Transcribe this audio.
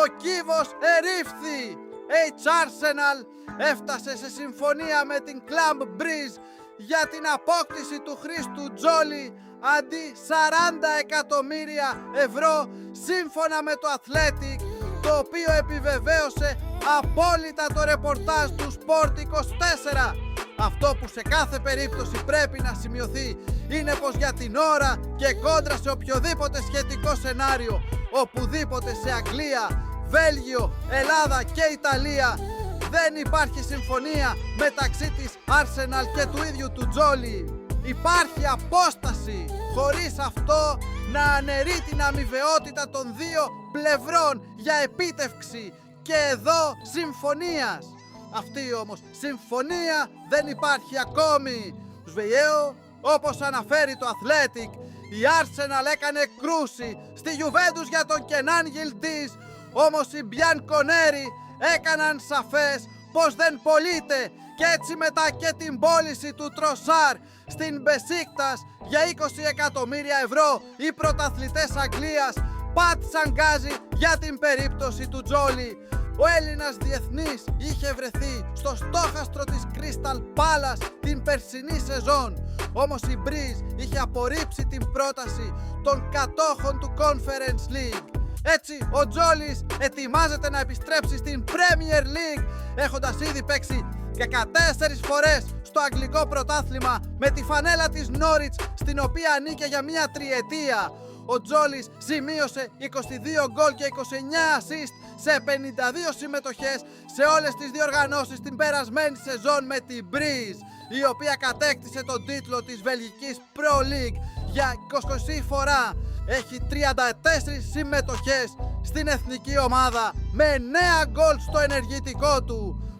Ο κύβος ερήφθη. Arsenal έφτασε σε συμφωνία με την Club Brugge για την απόκτηση του Χρήστου Τζόλι αντί 40 εκατομμύρια ευρώ σύμφωνα με το Athletic, το οποίο επιβεβαίωσε απόλυτα το ρεπορτάζ του Sport 24. Αυτό που σε κάθε περίπτωση πρέπει να σημειωθεί είναι πως για την ώρα και κόντρα σε οποιοδήποτε σχετικό σενάριο, οπουδήποτε σε Αγγλία, Βέλγιο, Ελλάδα και Ιταλία, δεν υπάρχει συμφωνία μεταξύ της Arsenal και του ίδιου του Τζόλι. Υπάρχει απόσταση, χωρίς αυτό να αναιρεί την αμοιβαιότητα των δύο πλευρών για επίτευξη και εδώ συμφωνίας. Αυτή όμως συμφωνία δεν υπάρχει ακόμη. Σβεγαίο, όπως αναφέρει το Athletic, η Arsenal έκανε κρούση στη Juventus για τον Κενάν Γιλντής, όμως οι Μπιανκονέροι έκαναν σαφές πως δεν πωλείται και έτσι μετά και την πώληση του Τροσάρ στην Μπεσίκτας για 20 εκατομμύρια ευρώ οι πρωταθλητές Αγγλίας πάτησαν γκάζι για την περίπτωση του Τζόλι. Ο Έλληνας διεθνής είχε βρεθεί στο στόχαστρο της Crystal Palace την περσινή σεζόν, όμως η Brugge είχε απορρίψει την πρόταση των κατόχων του Conference League. Έτσι ο Τζόλις ετοιμάζεται να επιστρέψει στην Premier League, έχοντας ήδη παίξει 14 φορές στο αγγλικό πρωτάθλημα με τη φανέλα της Norwich, στην οποία ανήκε για μια τριετία. Ο Τζόλις σημείωσε 22 γκολ και 29 assist σε 52 συμμετοχές σε όλες τις διοργανώσεις την περασμένη σεζόν με την Brugge, η οποία κατέκτησε τον τίτλο της Βελγικής Pro League για 20 φορά. Έχει 34 συμμετοχές στην εθνική ομάδα με 9 γκολ στο ενεργητικό του.